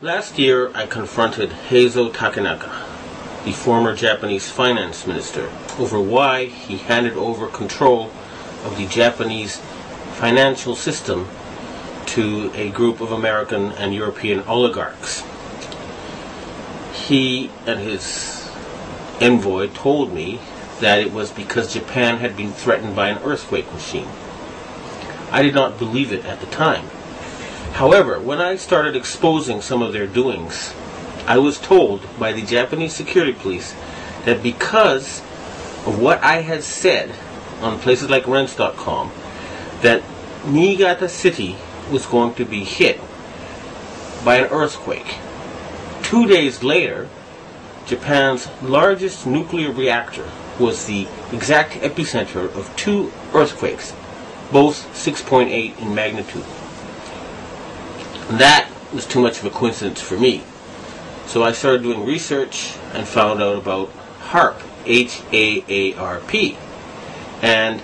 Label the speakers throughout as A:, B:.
A: Last year, I confronted Heizo Takenaka, the former Japanese finance minister, over why he handed over control of the Japanese financial system to a group of American and European oligarchs. He and his envoy told me that it was because Japan had been threatened by an earthquake machine. I did not believe it at the time. However, when I started exposing some of their doings, I was told by the Japanese security police that because of what I had said on places like Rents.com, that Niigata City was going to be hit by an earthquake. 2 days later, Japan's largest nuclear reactor was the exact epicenter of 2 earthquakes, both 6.8 in magnitude. And that was too much of a coincidence for me. So I started doing research and found out about HAARP, H-A-A-R-P. And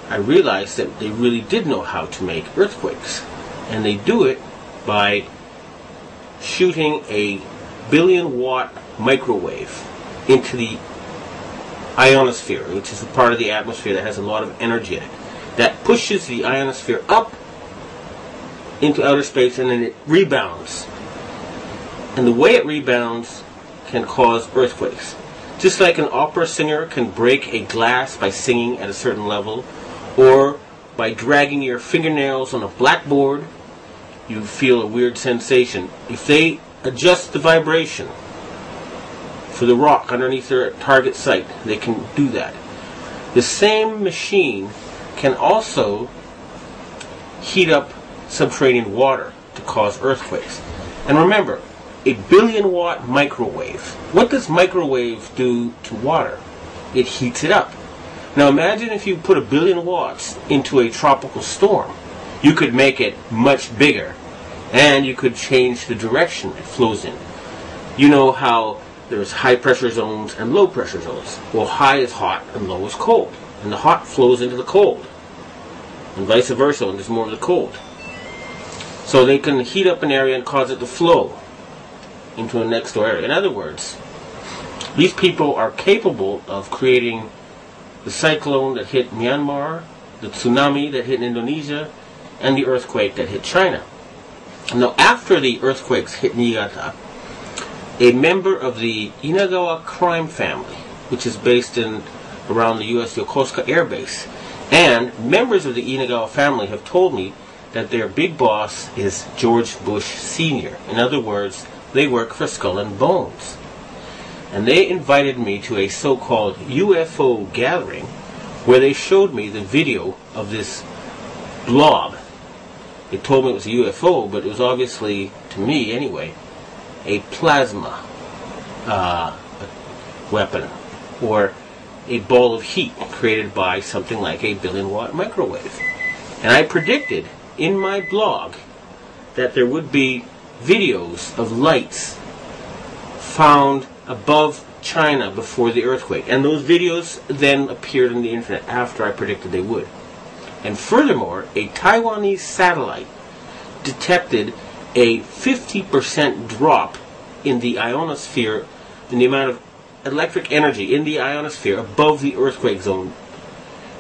A: I realized that they really did know how to make earthquakes. And they do it by shooting a billion-watt microwave into the ionosphere, which is the part of the atmosphere that has a lot of energy in it. That pushes the ionosphere up into outer space, and then it rebounds. And the way it rebounds can cause earthquakes. Just like an opera singer can break a glass by singing at a certain level, or by dragging your fingernails on a blackboard, you feel a weird sensation. If they adjust the vibration for the rock underneath their target site, they can do that. The same machine can also heat up subterranean water to cause earthquakes. And remember, a billion-watt microwave. What does microwave do to water? It heats it up. Now imagine if you put 1 billion watts into a tropical storm. You could make it much bigger, and you could change the direction it flows in. You know how there's high pressure zones and low pressure zones. Well, high is hot and low is cold. And the hot flows into the cold. And vice versa when there's more of the cold. So they can heat up an area and cause it to flow into a next door area. In other words, these people are capable of creating the cyclone that hit Myanmar, the tsunami that hit Indonesia, and the earthquake that hit China. Now, after the earthquakes hit Niigata, a member of the Inagawa crime family, which is based in around the U.S. Yokosuka Air Base, and members of the Inagawa family have told me that their big boss is George Bush Sr. In other words, they work for Skull and Bones. And they invited me to a so-called UFO gathering where they showed me the video of this blob. They told me it was a UFO, but it was obviously, to me anyway, a plasma weapon, or a ball of heat created by something like a billion-watt microwave. And I predicted in my blog that there would be videos of lights found above China before the earthquake. And those videos then appeared on the internet after I predicted they would. And furthermore, a Taiwanese satellite detected a 50% drop in the ionosphere, in the amount of electric energy in the ionosphere above the earthquake zone.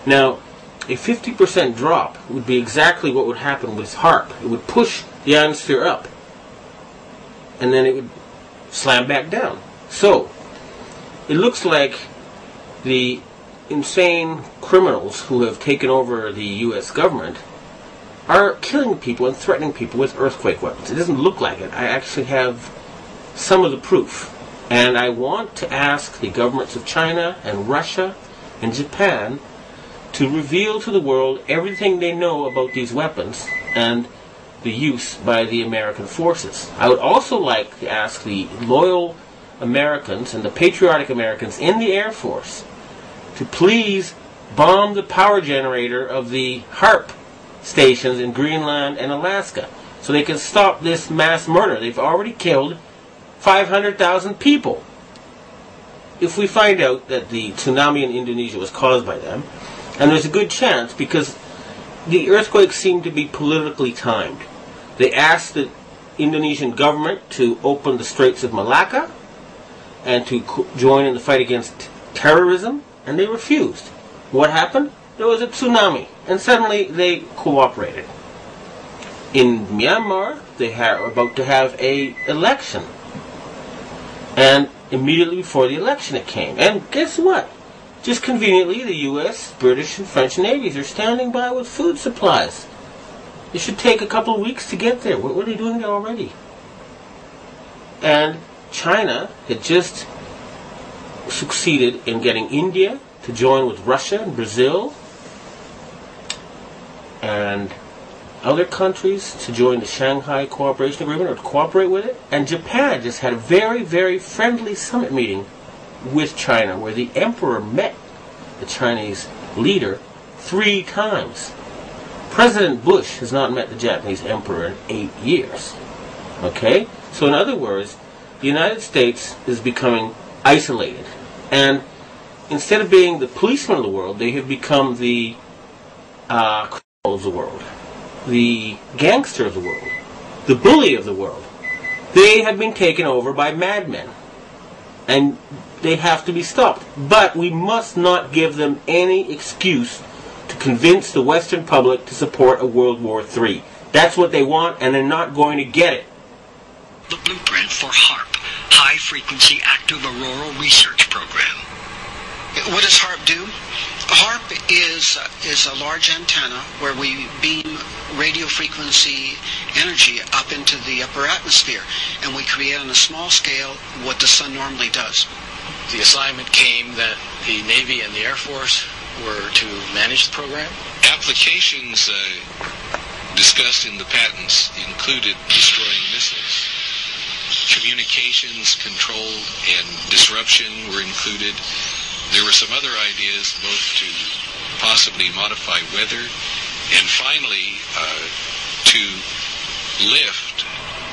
A: Now, a 50% drop would be exactly what would happen with HAARP. It would push the ionosphere up, and then it would slam back down. So, it looks like the insane criminals who have taken over the U.S. government are killing people and threatening people with earthquake weapons. It doesn't look like it. I actually have some of the proof. And I want to ask the governments of China and Russia and Japan to reveal to the world everything they know about these weapons and the use by the American forces. I would also like to ask the loyal Americans and the patriotic Americans in the Air Force to please bomb the power generator of the HAARP stations in Greenland and Alaska so they can stop this mass murder. They've already killed 500,000 people. If we find out that the tsunami in Indonesia was caused by them, and there's a good chance because the earthquakes seem to be politically timed. They asked the Indonesian government to open the Straits of Malacca and to join in the fight against terrorism, and they refused. What happened? There was a tsunami, and suddenly they cooperated. In Myanmar, they were about to have an election, and immediately before the election it came. And guess what? Just conveniently, the U.S., British, and French navies are standing by with food supplies. It should take a couple of weeks to get there. What are they doing there already? And China had just succeeded in getting India to join with Russia and Brazil and other countries to join the Shanghai Cooperation Agreement or to cooperate with it. And Japan just had a very, very friendly summit meeting with China where the emperor met the Chinese leader 3 times. President Bush has not met the Japanese emperor in 8 years. Okay? So in other words, the United States is becoming isolated. And instead of being the policeman of the world, they have become the criminal of the world, the gangster of the world, the bully of the world. They have been taken over by madmen. And they have to be stopped. But we must not give them any excuse to convince the Western public to support a World War III. That's what they want, and they're not going to get it.
B: The blueprint for HAARP, High Frequency Active Auroral Research Program. What does HAARP do? HAARP is a large antenna where we beam radio frequency energy up into the upper atmosphere, and we create on a small scale what the sun normally does.
C: The assignment came that the Navy and the Air Force were to manage the program.
D: Applications discussed in the patents included destroying missiles. Communications control and disruption were included. There were some other ideas both to possibly modify weather and finally to lift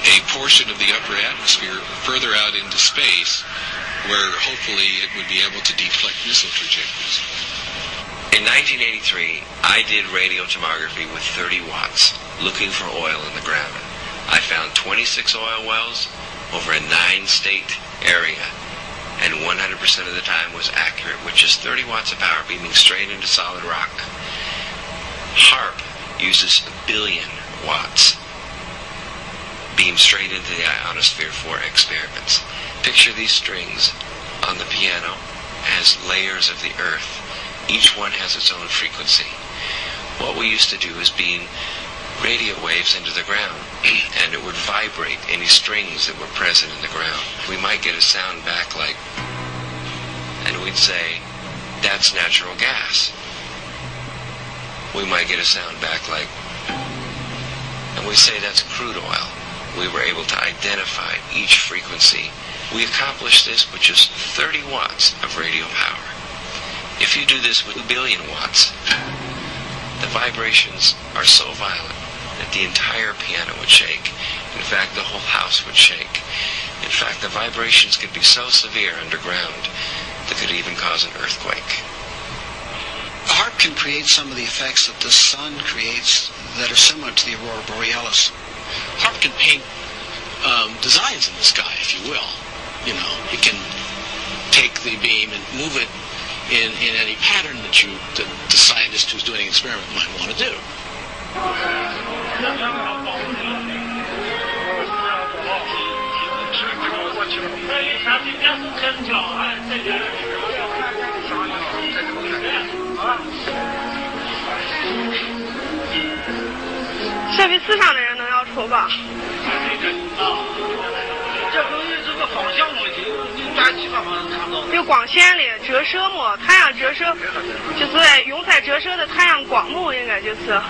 D: a portion of the upper atmosphere further out into space where hopefully it would be able to deflect missile trajectories.
E: In 1983, I did radio tomography with 30 watts, looking for oil in the ground. I found 26 oil wells over a 9-state area, and 100% of the time was accurate with just 30 watts of power beaming straight into solid rock. HAARP uses 1 billion watts beamed straight into the ionosphere for experiments. Picture these strings on the piano as layers of the earth. Each one has its own frequency. What we used to do is beam radio waves into the ground, and it would vibrate any strings that were present in the ground. We might get a sound back like, and we'd say, that's natural gas. We might get a sound back like, and we'd say that's crude oil. We were able to identify each frequency. We accomplished this with just 30 watts of radio power. If you do this with 1 billion watts, the vibrations are so violent that the entire piano would shake. In fact, the whole house would shake. In fact, the vibrations could be so severe underground that could even cause an earthquake.
B: HAARP can create some of the effects that the sun creates that are similar to the aurora borealis.
C: HAARP can paint designs in the sky, if you will. You know, it can take the beam and move it in any pattern that the scientist who's doing an experiment might want to do.
F: 设备思想的人能要抽吧？就光线里折射嘛，太阳折射就是用太折射的太阳光幕，应该就是。